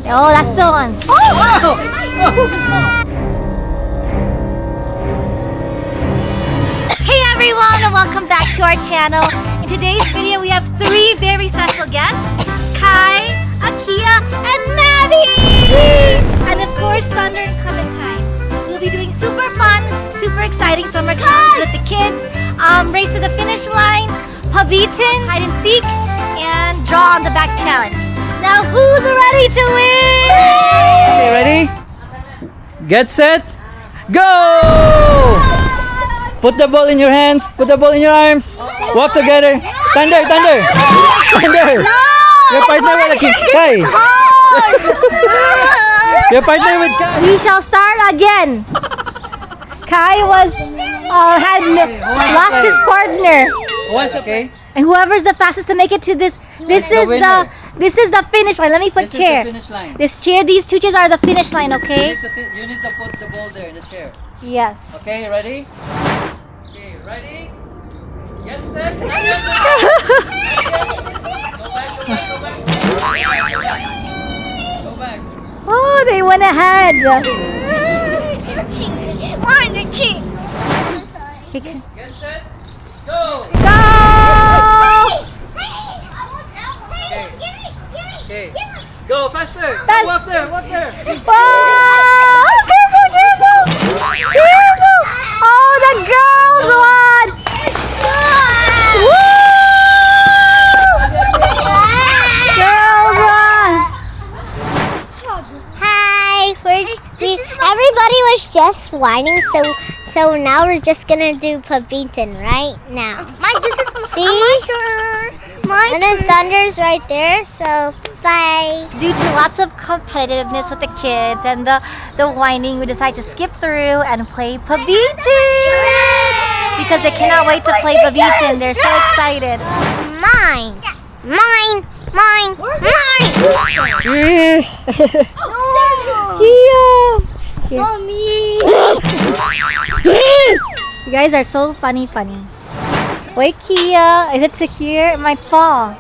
Oh, that's the one. Hey everyone, and welcome back to our channel. In today's video, we have 3 very special guests: Kai, Akia, and Maddie! And of course, Thunder and Clementine. We'll be doing super fun, super exciting summer challenge with the kids. Race to the finish line, pabitin, hide and seek, and draw on the back challenge. Now, who's ready to win? Okay, ready? Get set, go! Put the ball in your hands, put the ball in your arms. Walk together. Thunder, thunder. Thunder. Your partner with Kai. Your partner with Kai. We shall start again. Kai had lost his partner. Once, okay? And whoever's the fastest to make it to this is the finish line. Let me put This chair. is the finish line. These 2 chairs are the finish line, okay? You need to put the ball there in the chair. Yes. Okay, ready? Okay, ready? Get set. Go back, go back, go back. Go back. Oh, they went ahead. Get set. Go. Go! Okay. Go faster. Fast. Walk there, walk there. Oh, careful, careful! Careful! Oh, the girls won! Woo! Girls won! Hi, everybody was just whining, so now we're just gonna do pabitin right now. See? And then Thunder's right there, so bye. Due to lots of competitiveness with the kids and the whining, we decided to skip through and play pabitin! Because they cannot wait to play pabitin. They're so excited. Mine! Mine! Mine! Mine! Yeah. Mommy! You guys are so funny. Wait, Kia, is it secure? It might fall.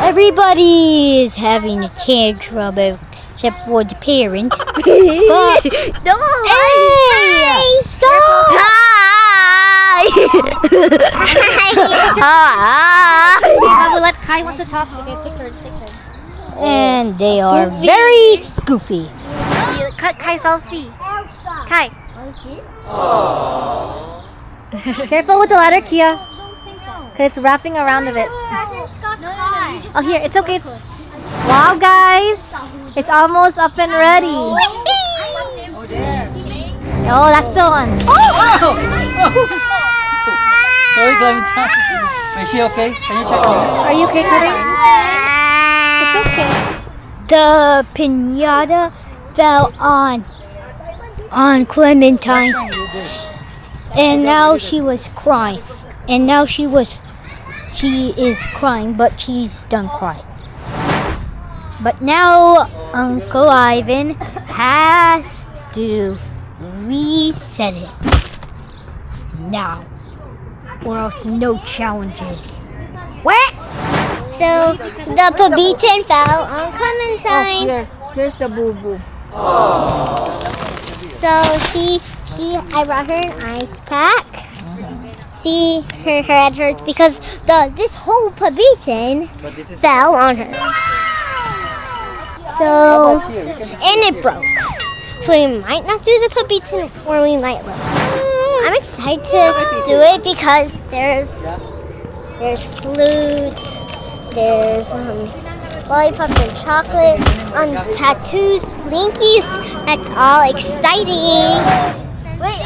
Everybody is having a tantrum except for the parent. But No! hey! Stop! Hi! I will let Kai wants to talk. Okay, take turns. And they are very goofy. Kai selfie. Kai. Careful with the ladder, Kia. Because it's wrapping around a bit. Oh, here. It's okay. Wow, guys. It's almost up and ready. Oh, that's the one. Sorry, Clementine. Is she okay? Can you check her? Are you okay, Cody? It's okay. The piñata fell on Clementine, and now she was crying, and now she is crying, but she's done crying. But now Uncle Ivan has to reset it now, or else no challenges. What? So the pabitin fell on Clementine. Here's the boo-boo. So I brought her an ice pack. See, her head hurts because this whole pabitin fell on her. So, and it broke. So we might not do the pabitin, or we might will. I'm excited to do it because there's flute, there's lollipops and chocolate, tattoos, slinkies. That's all exciting. Wait,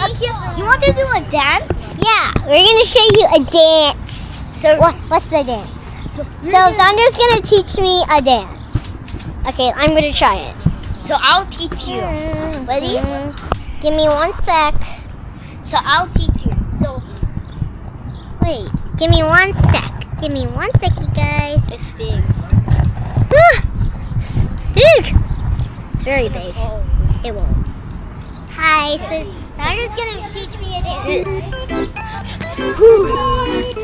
you want to do a dance? Yeah, we're gonna show you a dance. So what's the dance? So Thunder's gonna teach me a dance. Okay, I'm gonna try it. So I'll teach you. Ready? Give me 1 sec. So I'll teach you. So wait, give me 1 sec. Give me 1 sec, you guys. It's big. Big. It's very big. It won't. Hi, so Thunder's gonna teach me a dance.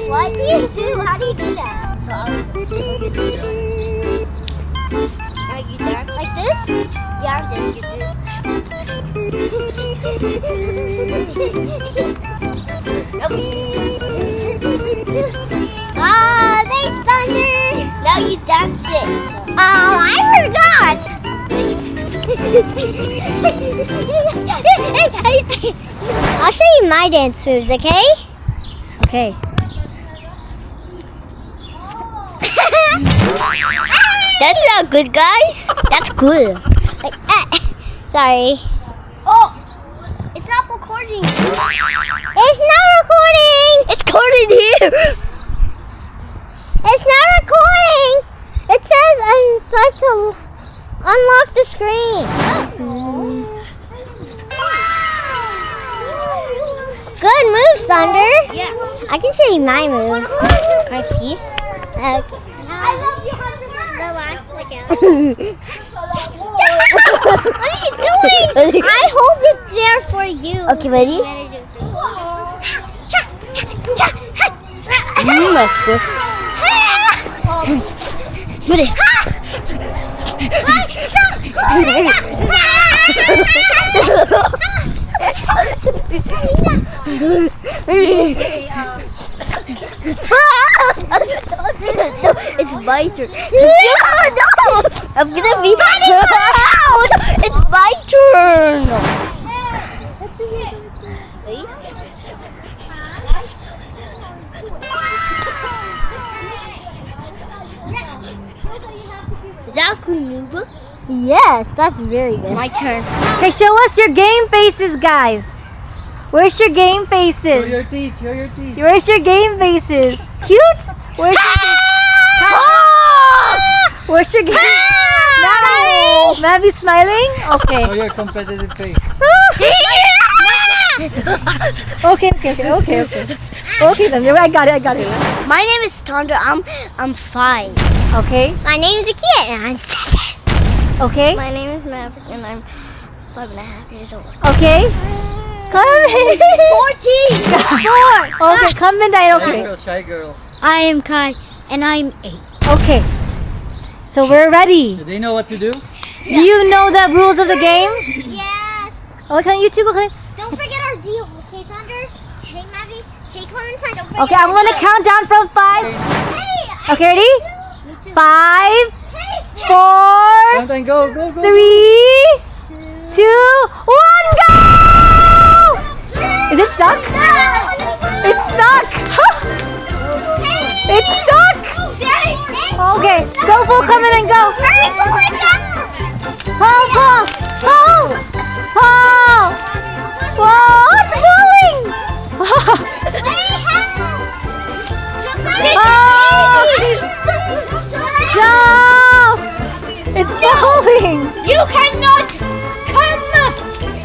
What do you do? How do you do that? So I'll do this. You dance like this? Yeah, I'm gonna get this. Ah, thanks, Thunder. Now you dance it. Oh, I forgot. I'll show you my dance moves, okay? Okay. That's not good, guys. That's good. Like, sorry. Oh, it's not recording. It's not recording. It's recording here. It's not recording. It says unselect to unlock the screen. Good moves, Thunder. Yeah. I can show you my moves. Can I see? Okay. I love you, the last again. What are you doing? I hold it there for you. Okay, ready? That's good. Ready? It's my turn. No! I'm gonna be out! It's my turn! Is that Kunuba? Yes, that's very good. My turn. Okay, show us your game faces, guys. Where's your game faces? Show your teeth. Show your teeth. Where's your game faces? Cute? Where's your game? Where's your game? No! Mavi's smiling? Okay. Show your competitive face. Okay. Okay, then I got it. My name is Thunder. I'm 5. Okay. My name is Akia and I'm 7. Okay. My name is Maverick and I'm 5.5 years old. Okay. Clementine. 14. 4. Okay, Clementine. Okay. Shy girl. I am Kai and I'm 8. Okay. So we're ready. Do they know what to do? Do you know the rules of the game? Yes. Oh, can you two go? Okay. Don't forget our deal, okay, Thunder? Okay, Mavi? Okay, Clementine, don't forget. Okay, I'm gonna count down from 5. Hey, Okay, ready? me too. 5, Hey, 4, Clementine, go. 3, 2, 1, go! Is it stuck? It's stuck. It's stuck. Okay, go, pull, come in and go. Hurry, pull it down. Pull. Whoa, it's falling. Jump! It's falling. You cannot come up.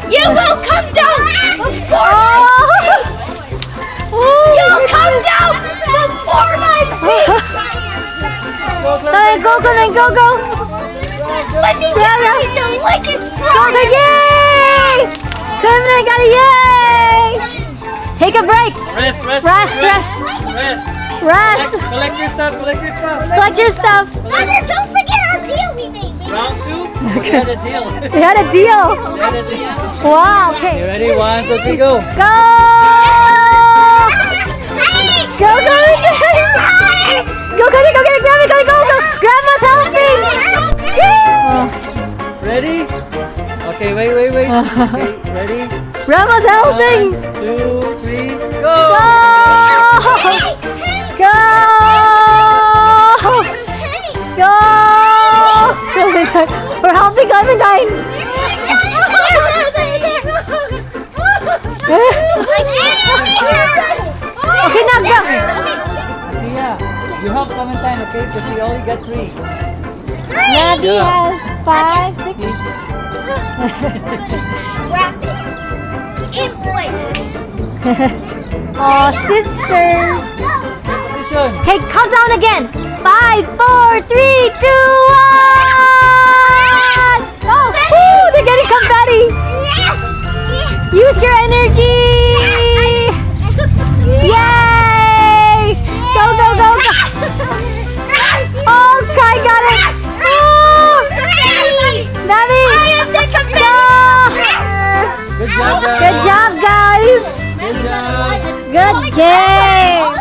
You will come down before You will come down before my feet. Go. Yeah. Delicious Go, yay! Clementine got it, yay! Take a break. Rest. Collect your stuff. Collect your stuff. Thunder, don't forget our deal we made. Round 2. We had a deal. We had a deal. Wow, You okay. ready? 1, 2, 3, go. Go! Go, get it, grab it, go. Grandma's helping. Ready? Okay, wait. Okay, ready? Grandma's helping. 1, 2, 3, go! Go! We're helping Clementine. Okay, now go. Yeah, you help Clementine, okay? Because she only got 3. Maddie has 5, 6. Oh, sisters. Position. Okay, count down again. 5, 4, 3, 2, 1. Oh, woo, they're getting confetti. Use your energy. Yay! Go. Oh, Kai got it. Oh, Maddie. Good job, guys. Good job. Good game.